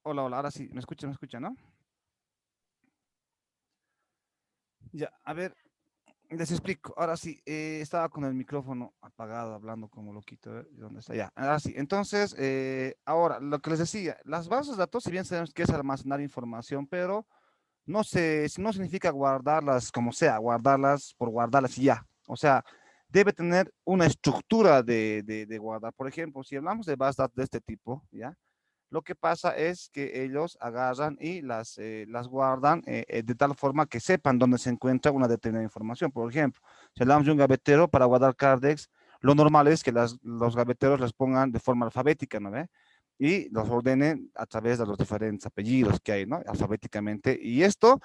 Hola, hola, ahora sí, me escucha, ¿no? Ya, a ver, les explico. Ahora sí, estaba con el micrófono apagado, hablando como loquito. A ver, ¿dónde está? Ya, ahora sí. Entonces, ahora, lo que les decía, las bases de datos, si bien sabemos que es almacenar información, pero no significa guardarlas como sea, guardarlas por guardarlas y ya. O sea, debe tener una estructura de guardar. Por ejemplo, si hablamos de bases de datos de este tipo, ¿ya? Lo que pasa es que ellos agarran y las guardan de tal forma que sepan dónde se encuentra una determinada información. Por ejemplo, si hablamos de un gavetero para guardar cardex, lo normal es que los gaveteros las pongan de forma alfabética, ¿no ve? Y los ordenen a través de los diferentes apellidos que hay, ¿no? Alfabéticamente. Y esto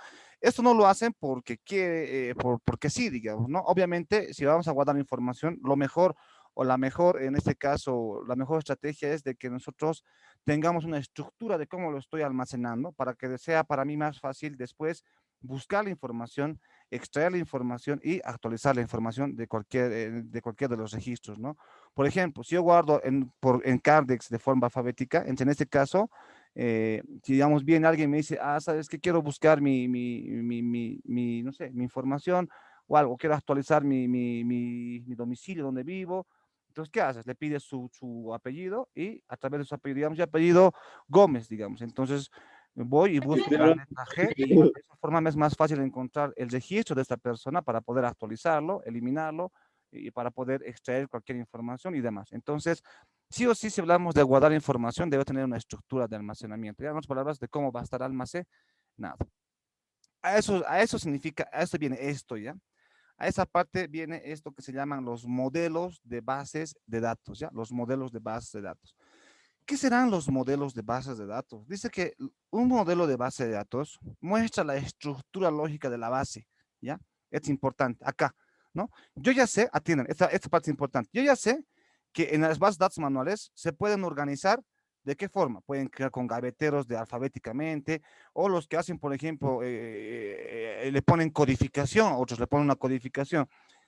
no lo hacen porque quiere, porque sí, digamos, ¿no? Obviamente, si vamos a guardar información, lo mejor o la mejor, en este caso, la mejor estrategia es de que nosotros tengamos una estructura de cómo lo estoy almacenando para que sea para mí más fácil después buscar la información, extraer la información y actualizar la información de cualquier de los registros, ¿no? Por ejemplo, si yo guardo en Cardex de forma alfabética, en este caso, si digamos bien alguien me dice, ah, ¿sabes qué? Quiero buscar no sé, mi información o algo, quiero actualizar mi domicilio donde vivo. Entonces, ¿qué haces? Le pides su apellido y a través de su apellido, digamos, ya apellido Gómez, digamos. Entonces, voy y busco la letra G y de esa forma me es más fácil encontrar el registro de esta persona para poder actualizarlo, eliminarlo y para poder extraer cualquier información y demás. Entonces, sí o sí, si hablamos de guardar información, debe tener una estructura de almacenamiento. Ya no palabras de cómo va a estar almacenado. A eso significa, a eso viene esto, ¿ya? A esa parte viene esto que se llaman los modelos de bases de datos, ¿ya? Los modelos de bases de datos. ¿Qué serán los modelos de bases de datos? Dice que un modelo de base de datos muestra la estructura lógica de la base, ¿ya? Es importante, acá, ¿no? Yo ya sé, atiendan, esta parte es importante. Yo ya sé que en las bases de datos manuales se pueden organizar. ¿De qué forma? Pueden crear con gaveteros de alfabéticamente, o los que hacen, por ejemplo, le ponen codificación, otros le ponen una codificación.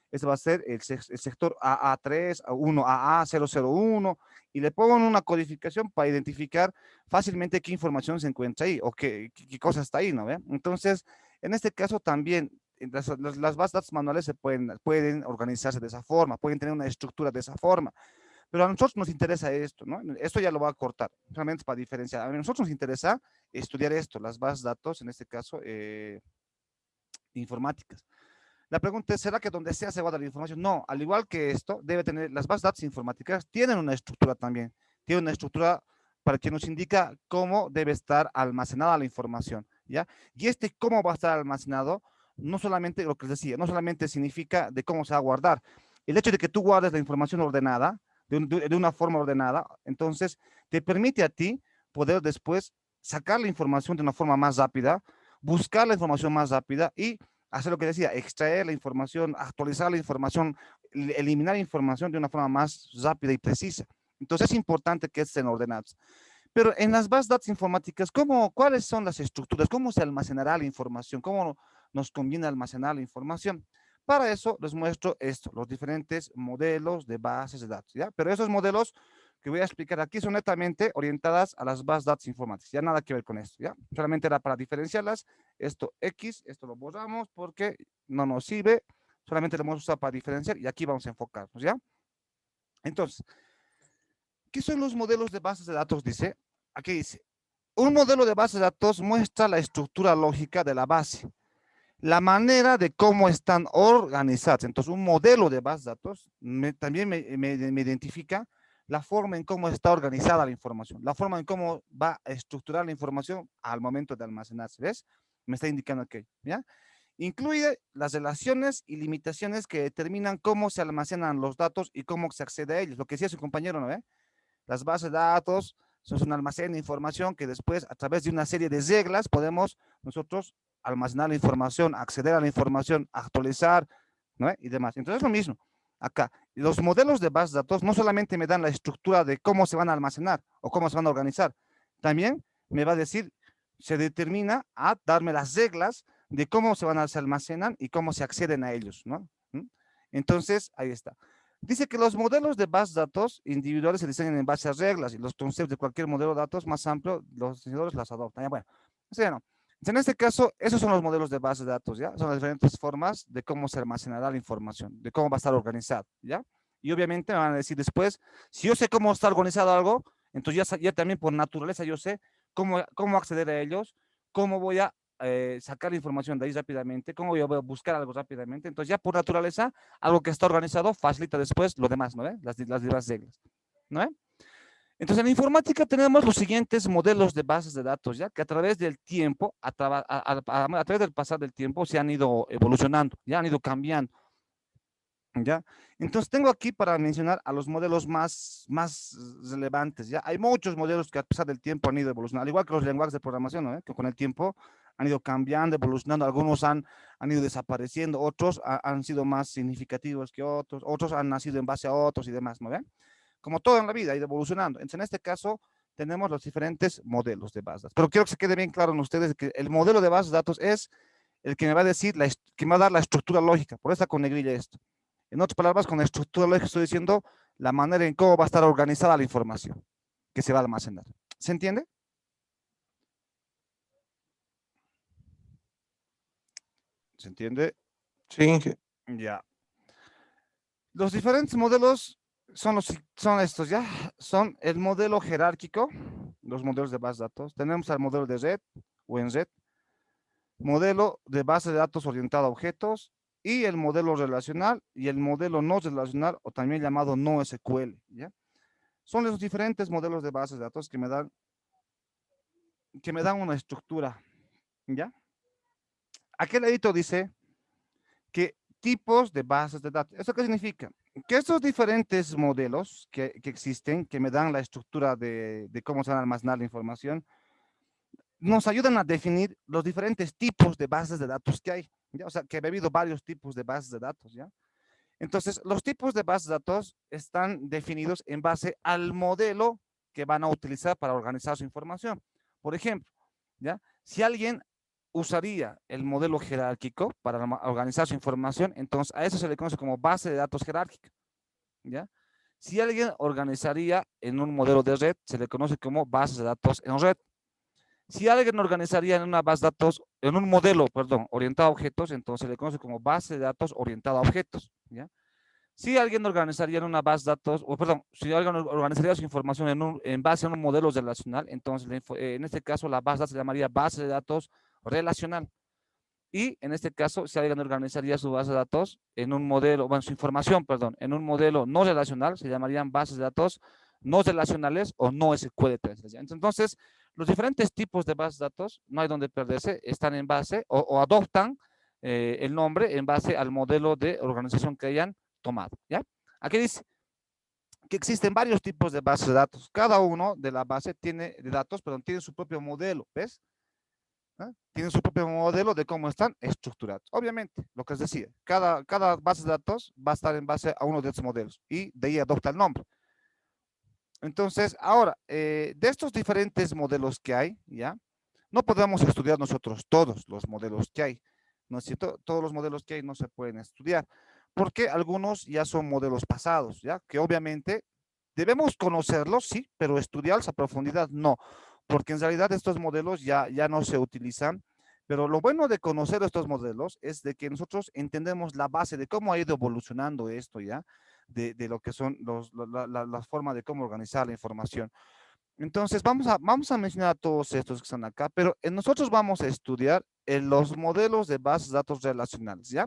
Ese va a ser el sector AA3, A1, AA001, y le pongo una codificación para identificar fácilmente qué información se encuentra ahí o qué cosa está ahí, ¿no ve? Entonces, en este caso también las bases de datos manuales pueden organizarse de esa forma, pueden tener una estructura de esa forma, pero a nosotros nos interesa esto, ¿no? Esto ya lo voy a cortar, solamente para diferenciar. A nosotros nos interesa estudiar esto, las bases de datos, en este caso, informáticas. La pregunta es, ¿será que donde sea se guarda la información? No, al igual que esto, debe tener, las bases de datos informáticas tienen una estructura también, tienen una estructura para que nos indica cómo debe estar almacenada la información, ¿ya? Y cómo va a estar almacenado, no solamente lo que les decía, no solamente significa de cómo se va a guardar, el hecho de que tú guardes la información ordenada, de una forma ordenada, entonces te permite a ti poder después sacar la información de una forma más rápida, buscar la información más rápida y hacer lo que decía, extraer la información, actualizar la información, eliminar información de una forma más rápida y precisa. Entonces es importante que estén ordenados. Pero en las bases de datos informáticas, ¿cuáles son las estructuras? ¿Cómo se almacenará la información? ¿Cómo nos conviene almacenar la información? Para eso les muestro esto, los diferentes modelos de bases de datos, ¿ya? Pero esos modelos que voy a explicar aquí son netamente orientadas a las bases de datos informáticas, ya nada que ver con esto, ¿ya? Solamente era para diferenciarlas, esto X, esto lo borramos porque no nos sirve, solamente lo vamos a usar para diferenciar y aquí vamos a enfocarnos, ¿ya? Entonces, ¿qué son los modelos de bases de datos? Dice, aquí dice, un modelo de base de datos muestra la estructura lógica de la base, la manera de cómo están organizadas. Entonces, un modelo de base de datos también me identifica la forma en cómo está organizada la información, la forma en cómo va a estructurar la información al momento de almacenarse. ¿Ves? Me está indicando que, ¿ya? Incluye las relaciones y limitaciones que determinan cómo se almacenan los datos y cómo se accede a ellos. Lo que decía su compañero, ¿no ve? Las bases de datos son un almacén de información que después, a través de una serie de reglas, podemos nosotros almacenar la información, acceder a la información, actualizar, ¿no? Y demás. Entonces es lo mismo. Acá, los modelos de bases de datos no solamente me dan la estructura de cómo se van a almacenar o cómo se van a organizar, también me va a decir, se determina a darme las reglas de cómo se almacenan y cómo se acceden a ellos, ¿no? Entonces, ahí está. Dice que los modelos de bases de datos individuales se diseñan en base a reglas y los conceptos de cualquier modelo de datos más amplio, los diseñadores las adoptan. Ya, bueno, eso ya no. En este caso, esos son los modelos de bases de datos, ¿ya? Son las diferentes formas de cómo se almacenará la información, de cómo va a estar organizado, ¿ya? Y obviamente me van a decir después, si yo sé cómo está organizado algo, entonces ya también por naturaleza yo sé cómo acceder a ellos, cómo voy a sacar información de ahí rápidamente, cómo voy a buscar algo rápidamente. Entonces ya por naturaleza, algo que está organizado facilita después lo demás, ¿no? Las demás reglas, ¿no? Entonces, en la informática tenemos los siguientes modelos de bases de datos, ya que a través del tiempo, a través del pasar del tiempo, se han ido evolucionando, ya han ido cambiando, ya. Entonces, tengo aquí para mencionar a los modelos más relevantes, ya. Hay muchos modelos que a pesar del tiempo han ido evolucionando, al igual que los lenguajes de programación, ¿no? Que con el tiempo han ido cambiando, evolucionando, algunos han ido desapareciendo, otros han sido más significativos que otros, otros han nacido en base a otros y demás, ¿no ven? Como todo en la vida, ha ido evolucionando. Entonces, en este caso, tenemos los diferentes modelos de bases de datos. Pero quiero que se quede bien claro en ustedes que el modelo de bases de datos es el que me va a decir, que me va a dar la estructura lógica. Por eso con negrilla esto. En otras palabras, con la estructura lógica estoy diciendo la manera en cómo va a estar organizada la información que se va a almacenar. ¿Se entiende? ¿Se entiende? Sí, Ya. Los diferentes modelos son estos, ¿ya? Son el modelo jerárquico, los modelos de base de datos. Tenemos el modelo de red o en red, modelo de base de datos orientado a objetos y el modelo relacional y el modelo no relacional o también llamado no SQL, ¿ya? Son los diferentes modelos de bases de datos que me dan una estructura, ¿ya? Aquel ladito dice que tipos de bases de datos. ¿Eso qué significa? Que estos diferentes modelos que existen, que me dan la estructura de cómo se van a almacenar la información, nos ayudan a definir los diferentes tipos de bases de datos que hay. ¿Ya? O sea, que he habido varios tipos de bases de datos, ¿ya? Entonces, los tipos de bases de datos están definidos en base al modelo que van a utilizar para organizar su información. Por ejemplo, ¿ya? Si alguien usaría el modelo jerárquico para organizar su información, entonces a eso se le conoce como base de datos jerárquica, ¿ya? Si alguien organizaría en un modelo de red, se le conoce como base de datos en red. Si alguien organizaría en una base de datos, en un modelo, perdón, orientado a objetos, entonces se le conoce como base de datos orientada a objetos, ¿ya? Si alguien organizaría en una base de datos, o perdón, si alguien organizaría su información en base a un modelo relacional, entonces en este caso la base de datos se llamaría base de datos relacional. Y en este caso, si alguien organizaría su base de datos en un modelo, bueno, su información, perdón, en un modelo no relacional, se llamarían bases de datos no relacionales o no SQL. Entonces, los diferentes tipos de bases de datos, no hay donde perderse, están en base o adoptan el nombre en base al modelo de organización que hayan tomado, ¿ya? Aquí dice que existen varios tipos de bases de datos. Cada uno de la base de datos, perdón, tiene su propio modelo, ¿ves? ¿Ah? Tienen su propio modelo de cómo están estructurados. Obviamente, lo que os decía, cada base de datos va a estar en base a uno de estos modelos y de ahí adopta el nombre. Entonces, ahora, de estos diferentes modelos que hay, ¿ya? No podemos estudiar nosotros todos los modelos que hay, ¿no es cierto? Todos los modelos que hay no se pueden estudiar, porque algunos ya son modelos pasados, ¿ya? Que obviamente debemos conocerlos, sí, pero estudiarlos a profundidad no, porque en realidad estos modelos ya no se utilizan, pero lo bueno de conocer estos modelos es de que nosotros entendemos la base de cómo ha ido evolucionando esto, ¿ya? De lo que son la forma de cómo organizar la información. Entonces, vamos a mencionar a todos estos que están acá, pero nosotros vamos a estudiar los modelos de bases de datos relacionales, ¿ya?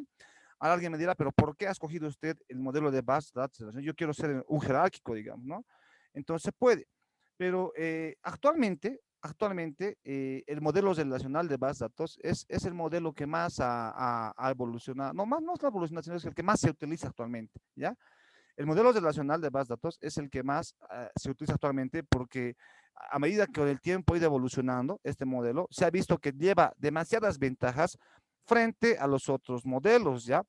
Ahora alguien me dirá, pero ¿por qué ha escogido usted el modelo de bases de datos relacionales? Yo quiero ser un jerárquico, digamos, ¿no? Entonces puede, pero actualmente el modelo relacional de bases de datos es el modelo que más ha evolucionado, no es la evolución, sino es el que más se utiliza actualmente, ¿ya? El modelo relacional de base de datos es el que más se utiliza actualmente porque a medida que con el tiempo ha ido evolucionando este modelo, se ha visto que lleva demasiadas ventajas frente a los otros modelos, ¿ya?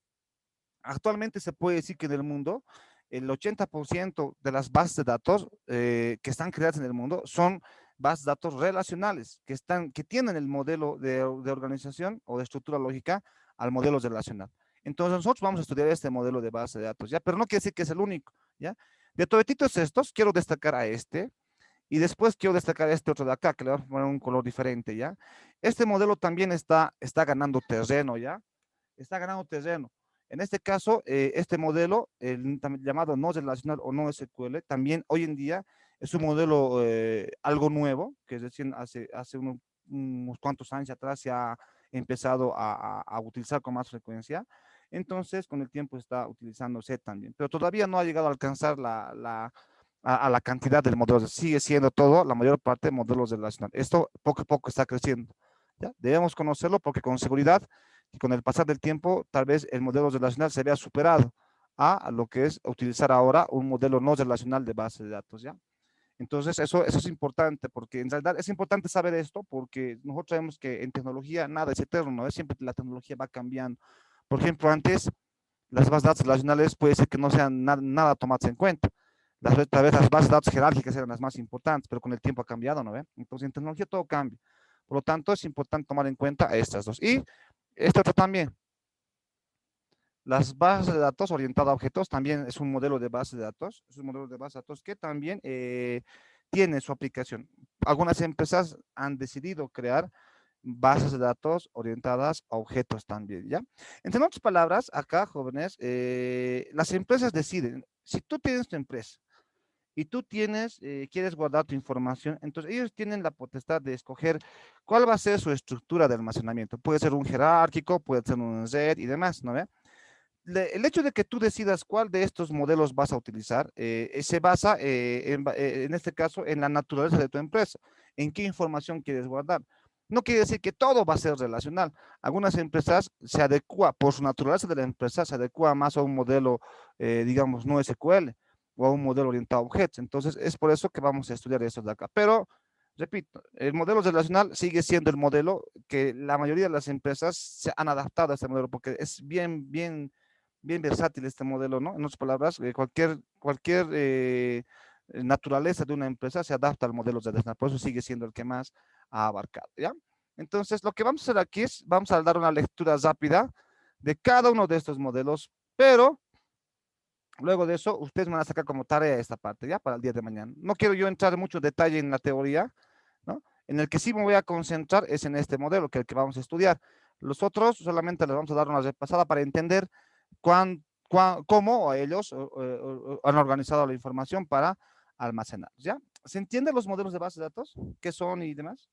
Actualmente se puede decir que en el mundo el 80% de las bases de datos que están creadas en el mundo son bases de datos relacionales, que tienen el modelo de organización o de estructura lógica al modelo relacional. Entonces nosotros vamos a estudiar este modelo de base de datos, ¿ya? Pero no quiere decir que es el único, ¿ya? De todititos estos, quiero destacar a este, y después quiero destacar este otro de acá, que le vamos a poner un color diferente, ¿ya? Este modelo también está ganando terreno, ¿ya? Está ganando terreno. En este caso, este modelo, el llamado no relacional o no SQL, también hoy en día es un modelo algo nuevo, que es decir, hace unos cuantos años atrás se ha empezado a utilizar con más frecuencia. Entonces, con el tiempo está utilizándose también, pero todavía no ha llegado a alcanzar a la cantidad de modelos. Sigue siendo todo, la mayor parte, modelos relacionales. Esto poco a poco está creciendo. ¿Ya? Debemos conocerlo porque con seguridad y con el pasar del tiempo, tal vez el modelo relacional se vea superado a lo que es utilizar ahora un modelo no relacional de base de datos, ¿ya? Entonces, eso es importante, porque en realidad es importante saber esto, porque nosotros sabemos que en tecnología nada es eterno, ¿no? Siempre la tecnología va cambiando. Por ejemplo, antes las bases de datos relacionales puede ser que no sean nada tomadas en cuenta. Tal vez las bases de datos jerárquicas eran las más importantes, pero con el tiempo ha cambiado, ¿no ve? Entonces, en tecnología todo cambia. Por lo tanto, es importante tomar en cuenta estas dos. Y esto otro también, las bases de datos orientadas a objetos también es un modelo de base de datos, es un modelo de base de datos que también tiene su aplicación. Algunas empresas han decidido crear bases de datos orientadas a objetos también, ¿ya? Entre otras palabras, acá, jóvenes, las empresas deciden, si tú tienes tu empresa y tú quieres guardar tu información, entonces ellos tienen la potestad de escoger cuál va a ser su estructura de almacenamiento. Puede ser un jerárquico, puede ser un red y demás, ¿no ve? El hecho de que tú decidas cuál de estos modelos vas a utilizar se basa, en este caso, en la naturaleza de tu empresa, en qué información quieres guardar. No quiere decir que todo va a ser relacional. Algunas empresas se adecua, por su naturaleza de la empresa, se adecua más a un modelo, digamos, no SQL o a un modelo orientado a objetos. Entonces, es por eso que vamos a estudiar eso de acá. Pero, repito, el modelo relacional sigue siendo el modelo que la mayoría de las empresas se han adaptado a este modelo porque es bien versátil este modelo, ¿no? En otras palabras, cualquier naturaleza de una empresa se adapta al modelo de relacional, por eso sigue siendo el que más ha abarcado, ¿ya? Entonces, lo que vamos a hacer aquí es, vamos a dar una lectura rápida de cada uno de estos modelos, pero luego de eso, ustedes me van a sacar como tarea esta parte, ¿ya? Para el día de mañana. No quiero yo entrar en mucho detalle en la teoría, ¿no? En el que sí me voy a concentrar es en este modelo, que es el que vamos a estudiar. Los otros solamente les vamos a dar una repasada para entender cómo ellos han organizado la información para almacenar, ¿ya? ¿Se entienden los modelos de base de datos? ¿Qué son y demás?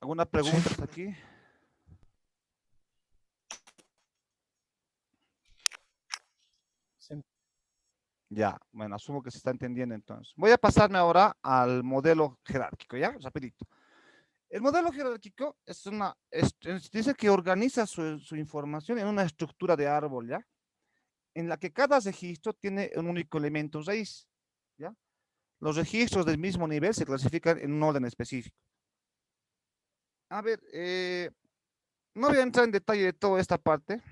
¿Alguna Sí, pregunta hasta aquí? sí. Ya, bueno, asumo que se está entendiendo entonces. Voy a pasarme ahora al modelo jerárquico, ¿ya? Rapidito. El modelo jerárquico dice que organiza su información en una estructura de árbol, ¿ya? En la que cada registro tiene un único elemento raíz, ¿ya? Los registros del mismo nivel se clasifican en un orden específico. A ver, no voy a entrar en detalle de toda esta parte.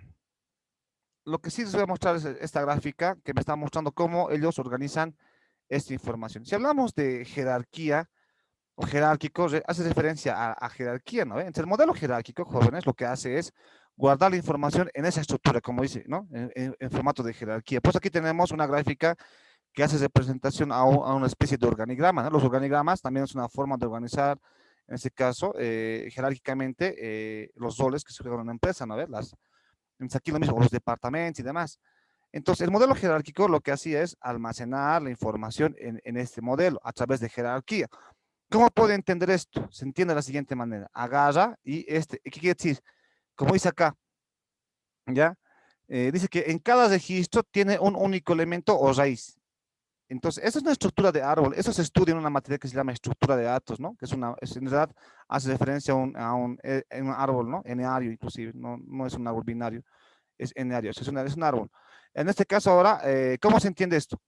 Lo que sí les voy a mostrar es esta gráfica que me está mostrando cómo ellos organizan esta información. Si hablamos de jerarquía o jerárquico, hace referencia a jerarquía, ¿no? Entonces, el modelo jerárquico, jóvenes, lo que hace es guardar la información en esa estructura, como dice, ¿no? En formato de jerarquía. Pues aquí tenemos una gráfica que hace representación a una especie de organigrama, ¿no? Los organigramas también es una forma de organizar, en este caso, jerárquicamente, los roles que se juegan en una empresa, ¿no? Entonces aquí lo mismo, los departamentos y demás. Entonces, el modelo jerárquico lo que hacía es almacenar la información en este modelo a través de jerarquía. ¿Cómo puede entender esto? Se entiende de la siguiente manera. Agarra y ¿qué quiere decir? Como dice acá, ¿ya? Dice que en cada registro tiene un único elemento o raíz. Entonces, esa es una estructura de árbol. Eso se estudia en una materia que se llama estructura de datos, ¿no? Que en realidad hace referencia a un árbol, ¿no? Eneario, inclusive. No es un árbol binario, es eneario, es un árbol. En este caso ahora, ¿cómo se entiende esto?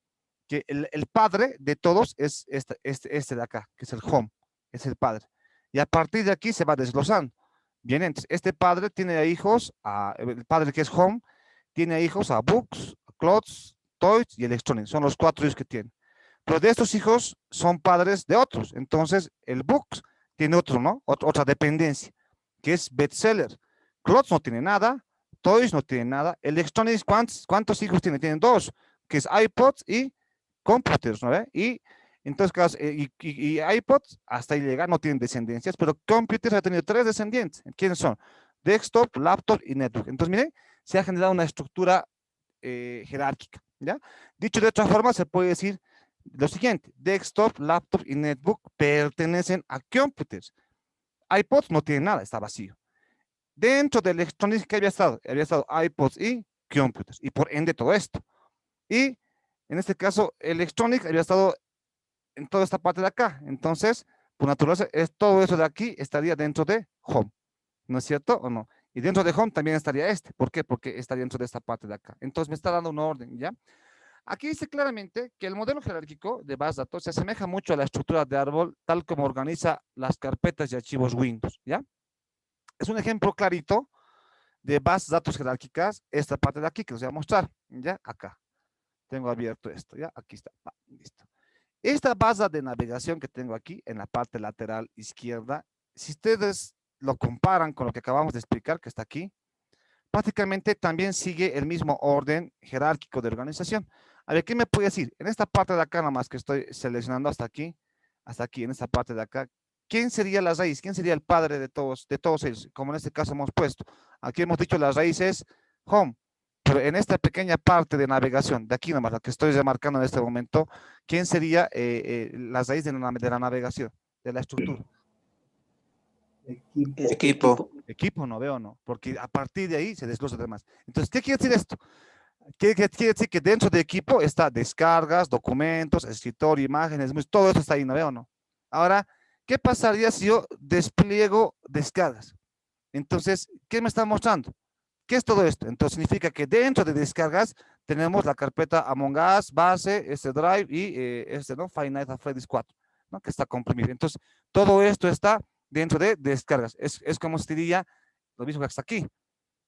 Que el padre de todos es este de acá, que es el home, es el padre. Y a partir de aquí se va desglosando. Bien, entonces, este padre tiene hijos, el padre que es home, tiene hijos a books, clothes, toys y electronics. Son los cuatro hijos que tiene. pero de estos hijos son padres de otros. Entonces, el Books tiene otro, ¿no? Otra dependencia, que es bestseller. Clothes no tiene nada, Toys no tiene nada. Electronics, ¿cuántos hijos tiene? Tienen dos, que es iPods y computers, ¿no ve? Y entonces, y iPods hasta ahí llega, no tienen descendencias, pero computers ha tenido tres descendientes. ¿Quiénes son? Desktop, laptop y network. Entonces, miren, se ha generado una estructura jerárquica, ¿ya? Dicho de otra forma, se puede decir lo siguiente: desktop, laptop y netbook pertenecen a computers. iPods no tiene nada, está vacío. Dentro del electronics, ¿qué había estado? Había estado iPods y computers, y por ende todo esto. Y en este caso, electronics había estado en toda esta parte de acá. Entonces, por naturaleza, todo eso de aquí estaría dentro de home. ¿No es cierto o no? Y dentro de home también estaría este. ¿Por qué? Porque está dentro de esta parte de acá. Entonces me está dando un orden, ¿ya? Aquí dice claramente que el modelo jerárquico de base de datos se asemeja mucho a la estructura de árbol tal como organiza las carpetas y archivos Windows, ¿ya? Es un ejemplo clarito de bases de datos jerárquicas, esta parte de aquí que os voy a mostrar, ¿ya? Acá. Tengo abierto esto, ¿ya? Aquí está. Listo. Esta base de navegación que tengo aquí en la parte lateral izquierda, si ustedes lo comparan con lo que acabamos de explicar, que está aquí, prácticamente también sigue el mismo orden jerárquico de organización. A ver, ¿qué me puede decir? En esta parte de acá, nomás que estoy seleccionando hasta aquí, en esta parte de acá, ¿quién sería la raíz? ¿Quién sería el padre de todos ellos? Como en este caso hemos puesto. Aquí hemos dicho la raíz es home, pero en esta pequeña parte de navegación, de aquí nomás, la que estoy remarcando en este momento, ¿quién sería la raíz de la navegación, de la estructura? Equipo. Equipo, no veo, no, porque a partir de ahí se desglosa demás. Entonces, ¿qué quiere decir esto? Quiere decir que dentro de equipo está descargas, documentos, escritorio, imágenes, todo eso está ahí, ¿no veo, no? Ahora, ¿qué pasaría si yo despliego descargas? Entonces, ¿qué me está mostrando? ¿Qué es todo esto? Entonces significa que dentro de descargas tenemos la carpeta Among Us, base, este Drive y ¿no? Five Nights at Freddy's 4, ¿no? Que está comprimido. Entonces, todo esto está dentro de descargas. Es como se diría lo mismo que está aquí.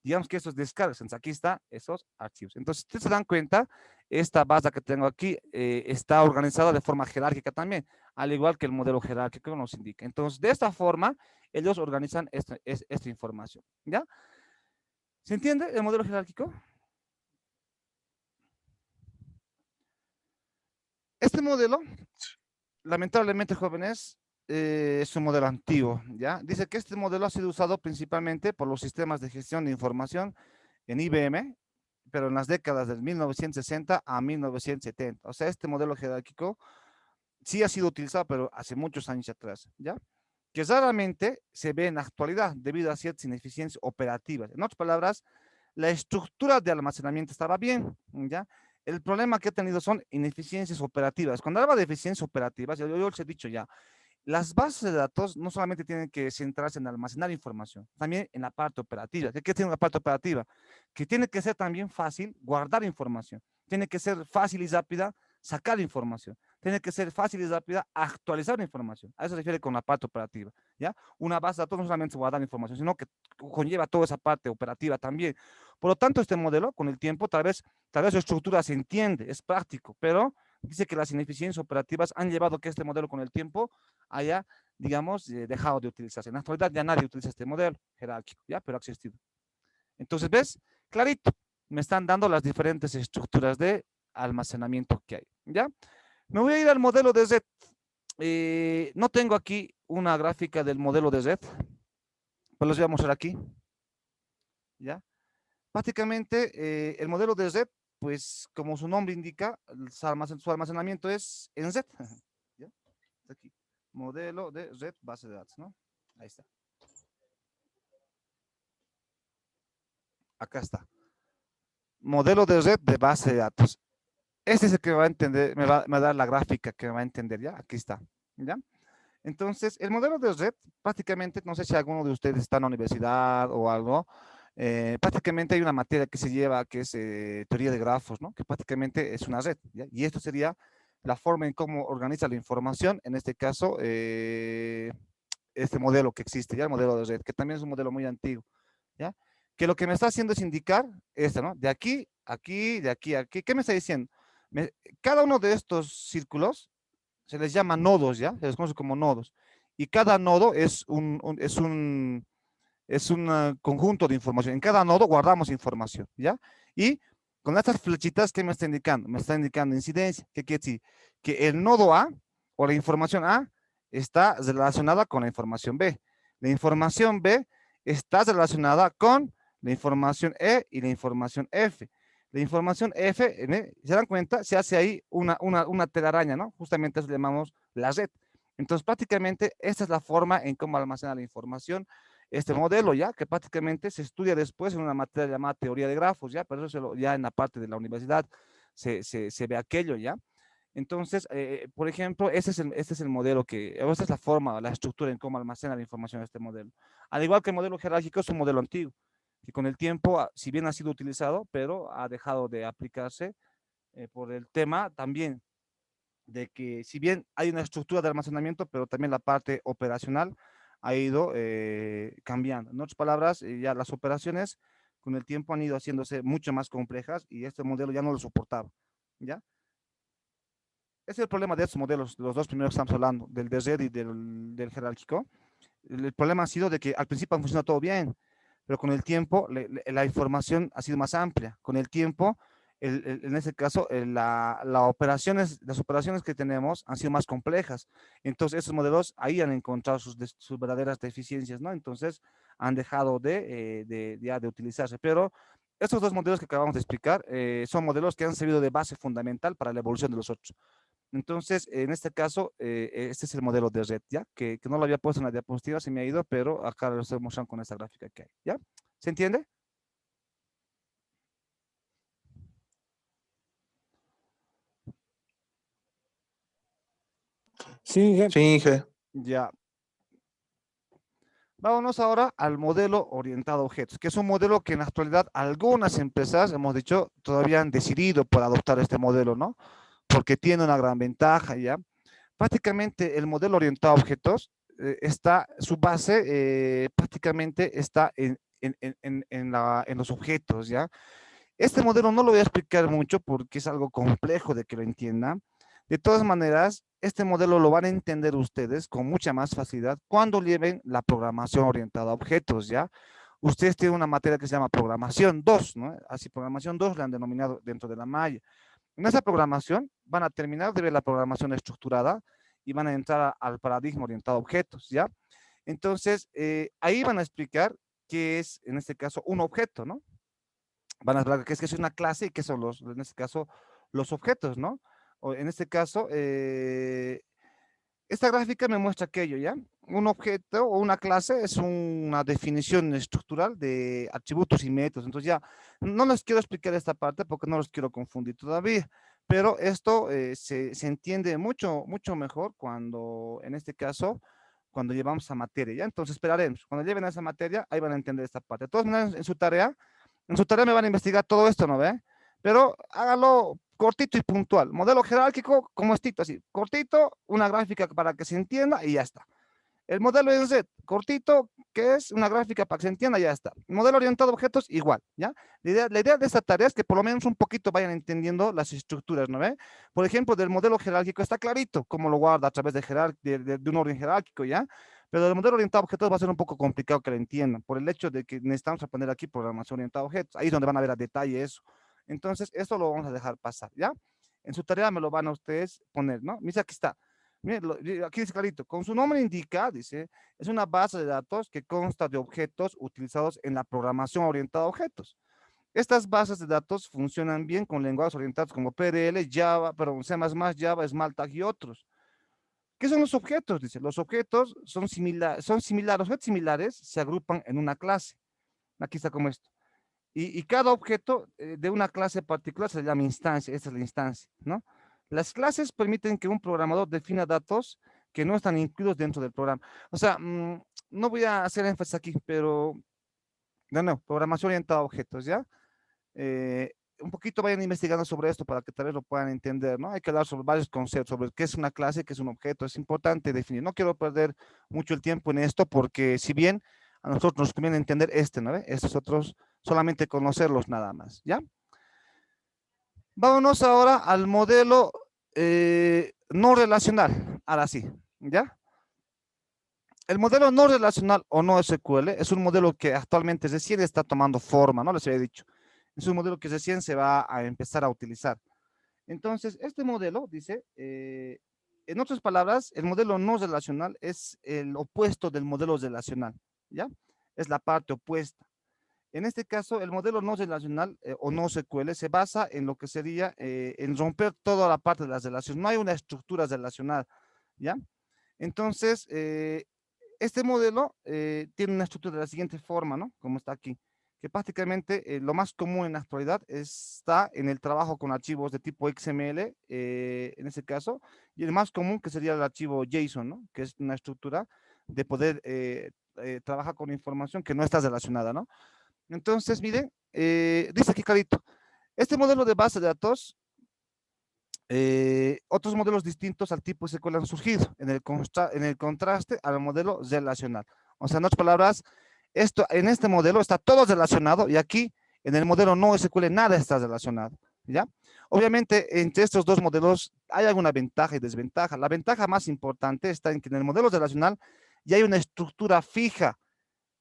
Digamos que esto es descargas. Entonces, aquí están esos archivos. Entonces, si ustedes se dan cuenta, esta base que tengo aquí está organizada de forma jerárquica también, al igual que el modelo jerárquico nos indica. Entonces, de esta forma, ellos organizan esta información, ¿ya? ¿Se entiende el modelo jerárquico? Este modelo, lamentablemente, jóvenes, es un modelo antiguo, ¿ya? Dice que este modelo ha sido usado principalmente por los sistemas de gestión de información en IBM, pero en las décadas del 1960 a 1970. O sea, este modelo jerárquico sí ha sido utilizado, pero hace muchos años atrás, ¿ya? Que raramente se ve en la actualidad debido a ciertas ineficiencias operativas. En otras palabras, la estructura de almacenamiento estaba bien, ¿ya? El problema que ha tenido son ineficiencias operativas. Cuando hablo de eficiencias operativas, yo les he dicho ya, las bases de datos no solamente tienen que centrarse en almacenar información, también en la parte operativa. ¿Qué tiene una parte operativa? Que tiene que ser también fácil guardar información, tiene que ser fácil y rápida sacar información, tiene que ser fácil y rápida actualizar información. A eso se refiere con la parte operativa, ¿ya? Una base de datos no solamente guardar información, sino que conlleva toda esa parte operativa también. Por lo tanto, este modelo, con el tiempo, tal vez su estructura se entiende, es práctico, pero dice que las ineficiencias operativas han llevado que este modelo con el tiempo haya, digamos, dejado de utilizarse. En la actualidad ya nadie utiliza este modelo jerárquico, ¿ya? Pero ha existido. Entonces, ¿ves? Clarito, me están dando las diferentes estructuras de almacenamiento que hay, ¿ya? Me voy a ir al modelo de Z. No tengo aquí una gráfica del modelo de Z, pues los voy a mostrar aquí, ¿ya? Prácticamente, el modelo de Z, pues como su nombre indica, su almacenamiento es en Z. ¿Ya? Aquí, modelo de Z, base de datos, ¿no? Ahí está. Acá está. Modelo de red de base de datos. Este es el que me va a entender, me va a dar la gráfica que me va a entender, ¿ya? Aquí está, ¿ya? Entonces, el modelo de red, prácticamente, no sé si alguno de ustedes está en la universidad o algo, prácticamente hay una materia que se lleva que es teoría de grafos, ¿no? Que prácticamente es una red, ¿ya? Y esto sería la forma en cómo organiza la información, en este caso, este modelo que existe, ¿ya? El modelo de red, que también es un modelo muy antiguo, ¿ya? Que lo que me está haciendo es indicar esto, ¿no? De aquí, aquí, de aquí, aquí. ¿Qué me está diciendo? Cada uno de estos círculos se les llama nodos, ¿ya? Se les conoce como nodos. Y cada nodo es un conjunto de información. En cada nodo guardamos información, ¿ya? Y con estas flechitas, ¿qué me está indicando? Me está indicando incidencia. ¿Qué quiere decir? Que el nodo A o la información A está relacionada con la información B. La información B está relacionada con la información E y la información F. La información F, ¿se dan cuenta? Se hace ahí una telaraña, ¿no? Justamente eso le llamamos la red. Entonces, prácticamente, esta es la forma en cómo almacena la información este modelo, ya, que prácticamente se estudia después en una materia llamada teoría de grafos, ya, pero eso ya en la parte de la universidad se ve aquello, ya. Entonces, por ejemplo, este es el modelo esta es la forma, la estructura en cómo almacena la información este modelo. Al igual que el modelo jerárquico es un modelo antiguo, que con el tiempo, si bien ha sido utilizado, pero ha dejado de aplicarse por el tema también de que si bien hay una estructura de almacenamiento, pero también la parte operacional ha ido cambiando. En otras palabras, ya las operaciones con el tiempo han ido haciéndose mucho más complejas y este modelo ya no lo soportaba, ¿ya? Ese es el problema de estos modelos, los dos primeros que estamos hablando, del de red y del jerárquico. El problema ha sido de que al principio han funcionado todo bien, pero con el tiempo la información ha sido más amplia. Con el tiempo, en ese caso, las operaciones que tenemos han sido más complejas. Entonces, esos modelos ahí han encontrado sus verdaderas deficiencias, ¿no? Entonces, han dejado ya de utilizarse. Pero estos dos modelos que acabamos de explicar son modelos que han servido de base fundamental para la evolución de los otros. Entonces, en este caso, este es el modelo de red, ¿ya? Que no lo había puesto en la diapositiva, se me ha ido, pero acá lo estoy mostrando con esta gráfica que hay, ¿ya? ¿Se entiende? Sí, Sí, Inge. Ya. Vámonos ahora al modelo orientado a objetos, que es un modelo que en la actualidad algunas empresas, hemos dicho, todavía han decidido por adoptar este modelo, ¿no? Porque tiene una gran ventaja, ¿ya? Prácticamente el modelo orientado a objetos su base prácticamente está en los objetos, ¿ya? Este modelo no lo voy a explicar mucho porque es algo complejo de que lo entiendan. De todas maneras, este modelo lo van a entender ustedes con mucha más facilidad cuando lleven la programación orientada a objetos, ¿ya? Ustedes tienen una materia que se llama programación 2, ¿no? Así, programación 2 la han denominado dentro de la malla. En esa programación van a terminar de ver la programación estructurada y van a entrar al paradigma orientado a objetos, ¿ya? Entonces, ahí van a explicar qué es, en este caso, un objeto, ¿no? Van a hablar que es una clase y qué son en este caso, los objetos, ¿no? O en este caso, esta gráfica me muestra aquello, ¿ya? Un objeto o una clase es una definición estructural de atributos y métodos. Entonces ya, no les quiero explicar esta parte porque no los quiero confundir todavía, pero esto se entiende mucho, mucho mejor cuando, en este caso, cuando llevamos a materia, ¿ya? Entonces esperaremos. Cuando lleven a esa materia, ahí van a entender esta parte. De todas maneras, en su tarea me van a investigar todo esto, ¿no ve? Pero hágalo cortito y puntual. Modelo jerárquico, como estito, así, cortito, una gráfica para que se entienda y ya está. El modelo en Z, cortito, que es una gráfica para que se entienda, ya está. Modelo orientado a objetos, igual, ¿ya? La idea de esta tarea es que por lo menos un poquito vayan entendiendo las estructuras, ¿no ve? Por ejemplo, del modelo jerárquico está clarito cómo lo guarda a través de un orden jerárquico, ¿ya? Pero el modelo orientado a objetos va a ser un poco complicado que lo entiendan, por el hecho de que necesitamos aprender aquí programación orientada a objetos. Ahí es donde van a ver a detalle eso. Entonces, esto lo vamos a dejar pasar, ¿ya? En su tarea me lo van a ustedes poner, ¿no? Mira, aquí está. Mire, aquí dice clarito, con su nombre indica, dice, es una base de datos que consta de objetos utilizados en la programación orientada a objetos. Estas bases de datos funcionan bien con lenguajes orientados como PDL, Java, perdón, C++, Java, Smalltalk y otros. ¿Qué son los objetos? Dice, los objetos los objetos similares se agrupan en una clase. Aquí está como esto. Y cada objeto de una clase particular se llama instancia, esta es la instancia, ¿no? Las clases permiten que un programador defina datos que no están incluidos dentro del programa. O sea, no voy a hacer énfasis aquí, pero, no, programación orientada a objetos, ¿ya? Un poquito vayan investigando sobre esto para que tal vez lo puedan entender, ¿no? Hay que hablar sobre varios conceptos, sobre qué es una clase, qué es un objeto, es importante definir. No quiero perder mucho el tiempo en esto porque si bien a nosotros nos conviene entender ¿no? Estos otros, solamente conocerlos nada más, ¿ya? Vámonos ahora al modelo no relacional. Ahora sí, ¿ya? El modelo no relacional o no SQL es un modelo que actualmente recién está tomando forma, ¿no? Les había dicho. Es un modelo que recién se va a empezar a utilizar. Entonces, este modelo dice, en otras palabras, el modelo no relacional es el opuesto del modelo relacional, ¿ya? Es la parte opuesta. En este caso, el modelo no relacional o no SQL se basa en lo que sería en romper toda la parte de las relaciones. No hay una estructura relacional, ¿ya? Entonces, este modelo tiene una estructura de la siguiente forma, ¿no? Como está aquí, que prácticamente lo más común en la actualidad está en el trabajo con archivos de tipo XML, en ese caso, y el más común que sería el archivo JSON, ¿no? Que es una estructura de poder trabajar con información que no está relacionada, ¿no? Entonces, miren, dice aquí clarito, este modelo de base de datos, otros modelos distintos al tipo SQL han surgido en el contraste al modelo relacional. O sea, en otras palabras, en este modelo está todo relacionado y aquí en el modelo no SQL nada está relacionado, ¿ya? Obviamente, entre estos dos modelos hay alguna ventaja y desventaja. La ventaja más importante está en que en el modelo relacional ya hay una estructura fija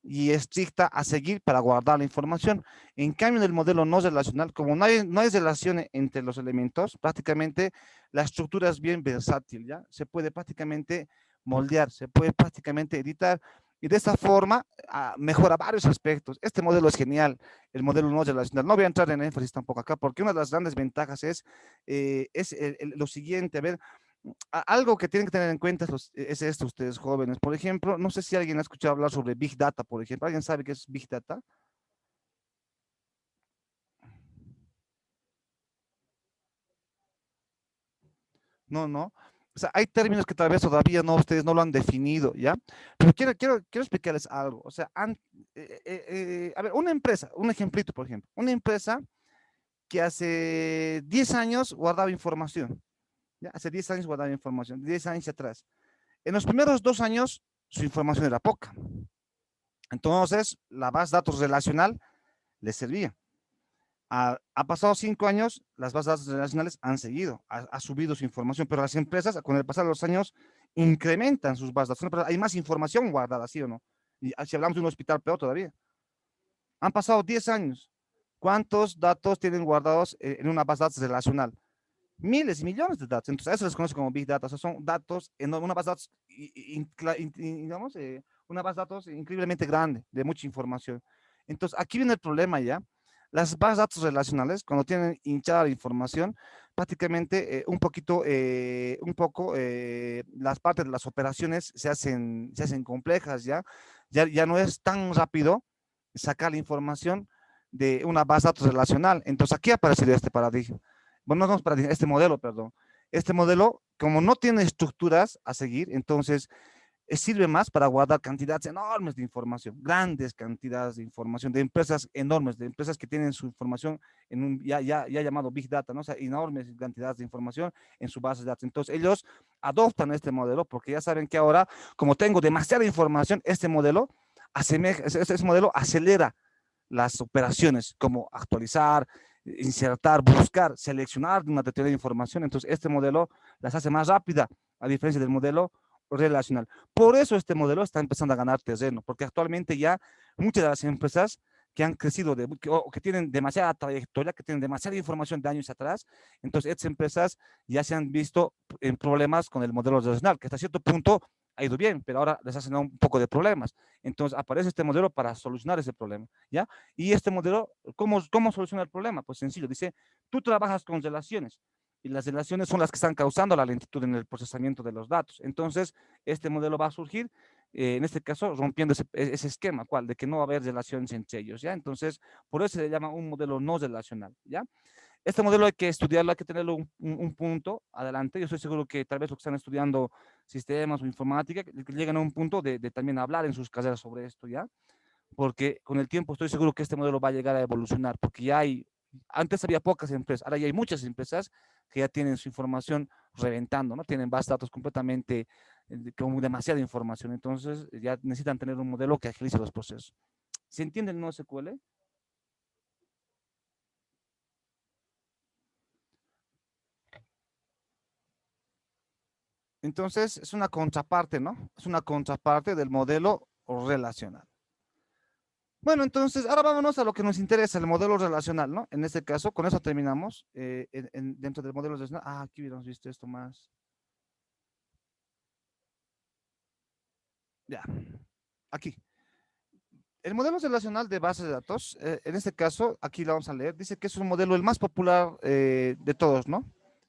y estricta a seguir para guardar la información. En cambio, en el modelo no relacional, como no hay relación entre los elementos, prácticamente la estructura es bien versátil, ¿ya? Se puede prácticamente moldear, se puede prácticamente editar y de esta forma mejora varios aspectos. Este modelo es genial, el modelo no relacional. No voy a entrar en énfasis tampoco acá, porque una de las grandes ventajas es lo siguiente, a ver, algo que tienen que tener en cuenta es esto, ustedes jóvenes. Por ejemplo, no sé si alguien ha escuchado hablar sobre Big Data, por ejemplo. ¿Alguien sabe qué es Big Data? No, no. O sea, hay términos que tal vez todavía no, ustedes no lo han definido, ¿ya? Pero quiero explicarles algo. O sea, a ver, una empresa, un ejemplito, por ejemplo. Una empresa que hace 10 años guardaba información, ¿ya? Hace 10 años guardaba información, 10 años atrás. En los primeros 2 años, su información era poca. Entonces, la base de datos relacional les servía. Ha pasado 5 años, las bases de datos relacionales han seguido, ha subido su información, pero las empresas con el pasar de los años incrementan sus bases de datos. Hay más información guardada, ¿sí o no? Y si hablamos de un hospital, peor todavía. Han pasado 10 años. ¿Cuántos datos tienen guardados en una base de datos relacional? Miles y millones de datos. Entonces, eso se conoce como Big Data. O sea, son datos en una base de datos, digamos, una base de datos increíblemente grande, de mucha información. Entonces, aquí viene el problema ya. Las bases de datos relacionales, cuando tienen hinchada la información, prácticamente un poco, las partes de las operaciones se hacen complejas, ¿ya? Ya no es tan rápido sacar la información de una base de datos relacional. Entonces, aquí aparecería este paradigma. Bueno, no vamos paradigma, este modelo, perdón. Este modelo, como no tiene estructuras a seguir, entonces sirve más para guardar cantidades enormes de información, grandes cantidades de información, de empresas enormes, de empresas que tienen su información en un ya llamado Big Data, ¿no? O sea, enormes cantidades de información en su base de datos. Entonces, ellos adoptan este modelo porque ya saben que ahora, como tengo demasiada información, ese modelo acelera las operaciones, como actualizar, insertar, buscar, seleccionar una determinada información. Entonces, este modelo las hace más rápida, a diferencia del modelo relacional. Por eso este modelo está empezando a ganar terreno, porque actualmente ya muchas de las empresas que han crecido, o que tienen demasiada trayectoria, que tienen demasiada información de años atrás, entonces estas empresas ya se han visto en problemas con el modelo relacional, que hasta cierto punto ha ido bien, pero ahora les hacen un poco de problemas. Entonces aparece este modelo para solucionar ese problema, ¿ya? Y este modelo, ¿cómo soluciona el problema? Pues sencillo, dice, tú trabajas con relaciones y las relaciones son las que están causando la lentitud en el procesamiento de los datos. Entonces, este modelo va a surgir, en este caso, rompiendo ese esquema, ¿cuál? De que no va a haber relaciones entre ellos, ¿ya? Entonces, por eso se llama un modelo no relacional, ¿ya? Este modelo hay que estudiarlo, hay que tenerlo un punto adelante. Yo estoy seguro que tal vez los que están estudiando sistemas o informática llegan a un punto de también hablar en sus carreras sobre esto, ¿ya? Porque con el tiempo estoy seguro que este modelo va a llegar a evolucionar, porque antes había pocas empresas, ahora ya hay muchas empresas que ya tienen su información reventando, ¿no? Tienen bases de datos completamente con demasiada información, entonces ya necesitan tener un modelo que agilice los procesos. ¿Se entiende el NoSQL? Entonces, es una contraparte, ¿no? Es una contraparte del modelo relacional. Bueno, entonces, ahora vámonos a lo que nos interesa, el modelo relacional, ¿no? En este caso, con eso terminamos. Dentro del modelo relacional, aquí hubiéramos visto esto más. Ya, aquí. El modelo relacional de base de datos, en este caso, aquí lo vamos a leer, dice que es un modelo el más popular de todos, ¿no?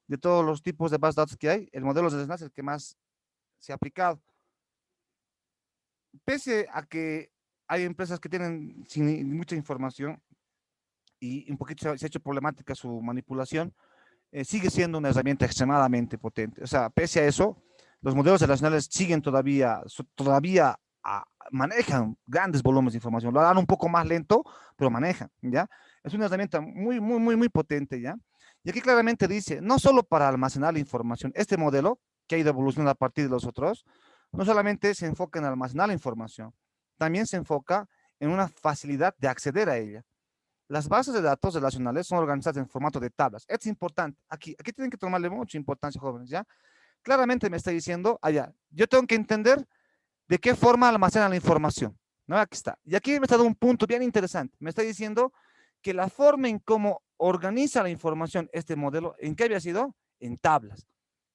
De todos los tipos de base de datos que hay, el modelo relacional es el que más se ha aplicado. Pese a que hay empresas que tienen sin mucha información y un poquito se ha hecho problemática su manipulación, sigue siendo una herramienta extremadamente potente. O sea, pese a eso, los modelos relacionales siguen todavía manejan grandes volúmenes de información. Lo harán un poco más lento, pero manejan, ¿ya? Es una herramienta muy potente, ¿ya? Y aquí claramente dice, no solo para almacenar la información, este modelo, que ha ido evolucionando a partir de los otros, no solamente se enfoca en almacenar la información, también se enfoca en una facilidad de acceder a ella. Las bases de datos relacionales son organizadas en formato de tablas. Es importante. Aquí tienen que tomarle mucha importancia, jóvenes, ¿ya? Claramente me está diciendo, allá, yo tengo que entender de qué forma almacena la información. ¿No? Aquí está. Y aquí me está dando un punto bien interesante. Me está diciendo que la forma en cómo organiza la información este modelo, ¿en qué había sido? En tablas.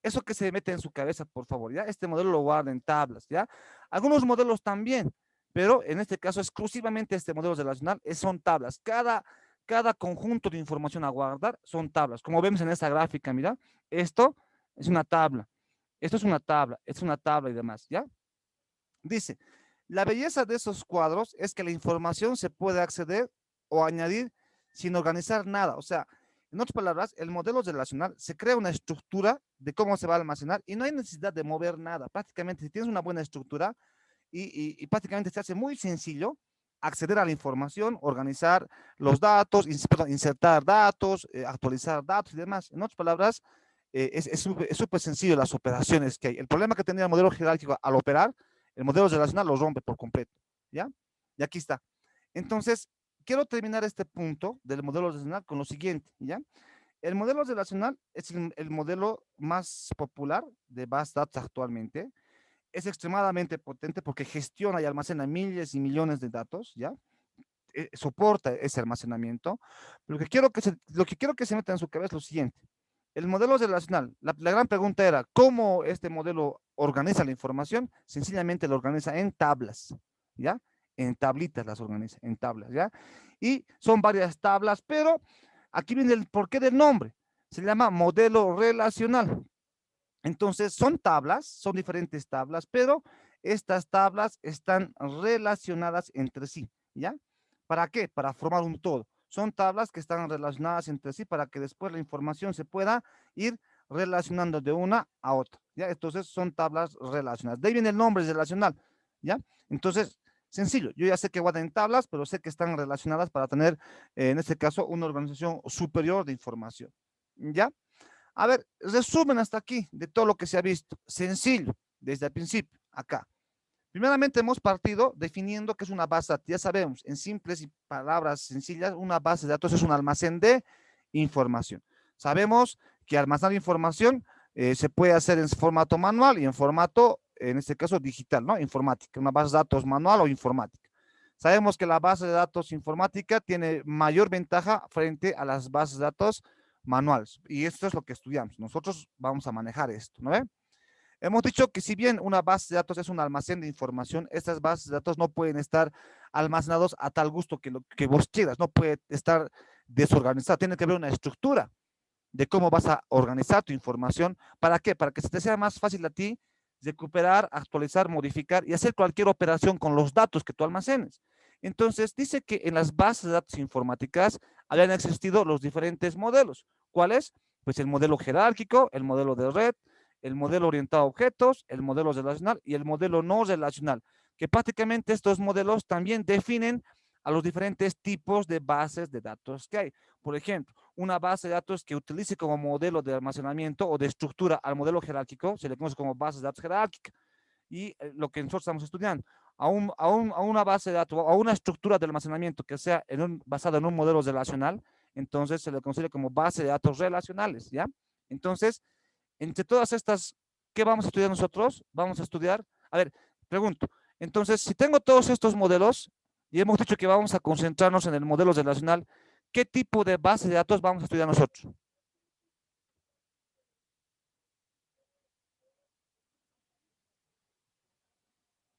Eso que se mete en su cabeza, por favor, ¿ya? Este modelo lo guarda en tablas, ¿ya? Algunos modelos también, pero en este caso exclusivamente este modelo relacional son tablas. Cada conjunto de información a guardar son tablas. Como vemos en esta gráfica, mira, esto es una tabla, esto es una tabla y demás, ¿ya? Dice, la belleza de esos cuadros es que la información se puede acceder o añadir sin organizar nada. O sea, en otras palabras, el modelo relacional se crea una estructura de cómo se va a almacenar y no hay necesidad de mover nada. Prácticamente, si tienes una buena estructura y prácticamente se hace muy sencillo acceder a la información, organizar los datos, insertar datos, actualizar datos y demás. En otras palabras, es súper sencillo las operaciones que hay. El problema que tenía el modelo jerárquico al operar, el modelo relacional lo rompe por completo, ¿ya? Y aquí está. Entonces, quiero terminar este punto del modelo relacional con lo siguiente, ¿ya? El modelo relacional es el modelo más popular de base de datos actualmente. Es extremadamente potente porque gestiona y almacena miles y millones de datos, ¿ya? Soporta ese almacenamiento. Lo que quiero que se meta en su cabeza es lo siguiente. El modelo relacional, la gran pregunta era, ¿cómo este modelo organiza la información? Sencillamente lo organiza en tablas, ¿ya? En tablitas las organiza, en tablas, ¿ya? Y son varias tablas, pero aquí viene el porqué del nombre. Se llama modelo relacional. Entonces, son tablas, son diferentes tablas, pero estas tablas están relacionadas entre sí, ¿ya? ¿Para qué? Para formar un todo. Son tablas que están relacionadas entre sí para que después la información se pueda ir relacionando de una a otra, ¿ya? Entonces, son tablas relacionadas. De ahí viene el nombre relacional, ¿ya? Entonces, sencillo, yo ya sé que guardan tablas, pero sé que están relacionadas para tener, en este caso, una organización superior de información, ¿ya? A ver, resumen hasta aquí de todo lo que se ha visto. Sencillo, desde el principio, acá. Primeramente hemos partido definiendo qué es una base de datos. Ya sabemos, en simples y palabras sencillas, una base de datos es un almacén de información. Sabemos que almacenar información se puede hacer en formato manual y en formato, en este caso, digital, ¿no? Informática, una base de datos manual o informática. Sabemos que la base de datos informática tiene mayor ventaja frente a las bases de datos manuales. Y esto es lo que estudiamos. Nosotros vamos a manejar esto, ¿no ve? Hemos dicho que si bien una base de datos es un almacén de información, estas bases de datos no pueden estar almacenados a tal gusto lo que vos quieras, no puede estar desorganizado, tiene que haber una estructura de cómo vas a organizar tu información. ¿Para qué? Para que se te sea más fácil a ti recuperar, actualizar, modificar y hacer cualquier operación con los datos que tú almacenes. Entonces, dice que en las bases de datos informáticas habían existido los diferentes modelos. ¿Cuáles? Pues el modelo jerárquico, el modelo de red, el modelo orientado a objetos, el modelo relacional y el modelo no relacional, que prácticamente estos modelos también definen a los diferentes tipos de bases de datos que hay. Por ejemplo, una base de datos que utilice como modelo de almacenamiento o de estructura al modelo jerárquico, se le conoce como base de datos jerárquica. Y lo que nosotros estamos estudiando, a una base de datos, a una estructura de almacenamiento que sea basada en un modelo relacional, entonces se le considera como base de datos relacionales, ¿ya? Entonces, entre todas estas ¿qué vamos a estudiar nosotros? Vamos a estudiar, a ver, pregunto, entonces, si tengo todos estos modelos y hemos dicho que vamos a concentrarnos en el modelo relacional, ¿qué tipo de base de datos vamos a estudiar nosotros?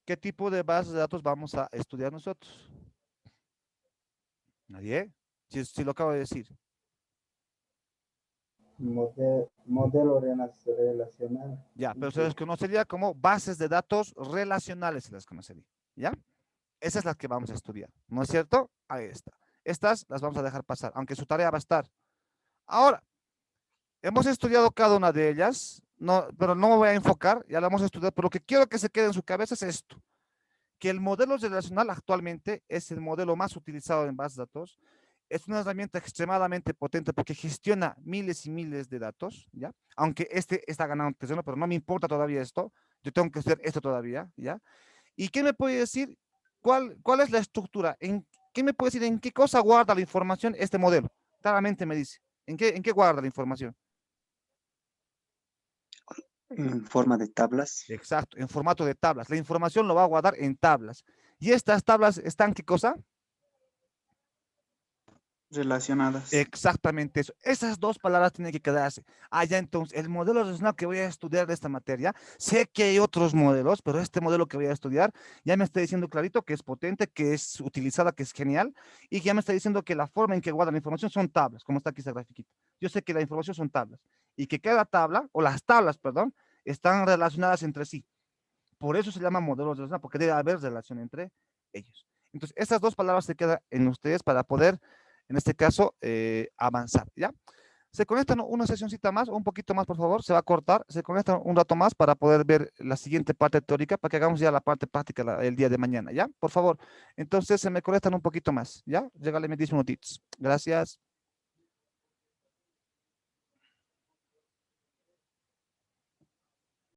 ¿Qué tipo de base de datos vamos a estudiar nosotros? ¿Nadie? Si lo acabo de decir. Modelo relacional. Ya, pero se les conocería como bases de datos relacionales, se les conocería. ¿Ya? Esas es las que vamos a estudiar, ¿no es cierto? Ahí está. Estas las vamos a dejar pasar, aunque su tarea va a estar. Ahora, hemos estudiado cada una de ellas, no, pero no me voy a enfocar, ya la hemos estudiado, pero lo que quiero que se quede en su cabeza es esto, que el modelo relacional actualmente es el modelo más utilizado en bases de datos, es una herramienta extremadamente potente porque gestiona miles y miles de datos, ¿ya? Aunque este está ganando terreno, pero no me importa todavía esto, yo tengo que hacer esto todavía, ¿ya? ¿Y qué me puede decir? ¿Cuál es la estructura? ¿Qué me puede decir? ¿En qué cosa guarda la información este modelo? Claramente me dice. ¿En qué guarda la información? En forma de tablas. Exacto, en formato de tablas. La información lo va a guardar en tablas. ¿Y estas tablas están qué cosa? Relacionadas. Exactamente eso. Esas dos palabras tienen que quedarse. Ah, ya entonces, el modelo relacional que voy a estudiar de esta materia, sé que hay otros modelos, pero este modelo que voy a estudiar ya me está diciendo clarito que es potente, que es utilizada, que es genial, y que ya me está diciendo que la forma en que guarda la información son tablas, como está aquí esa grafiquita. Yo sé que la información son tablas, y que cada tabla, o las tablas, perdón, están relacionadas entre sí. Por eso se llama modelo relacional, porque debe haber relación entre ellos. Entonces, estas dos palabras se quedan en ustedes para poder, en este caso, avanzar, ¿ya? Se conectan una sesioncita más, un poquito más, por favor, se va a cortar, se conectan un rato más para poder ver la siguiente parte teórica, para que hagamos ya la parte práctica el día de mañana, ¿ya? Por favor, entonces se me conectan un poquito más, ¿ya? Regáleme 10 minutitos. Gracias.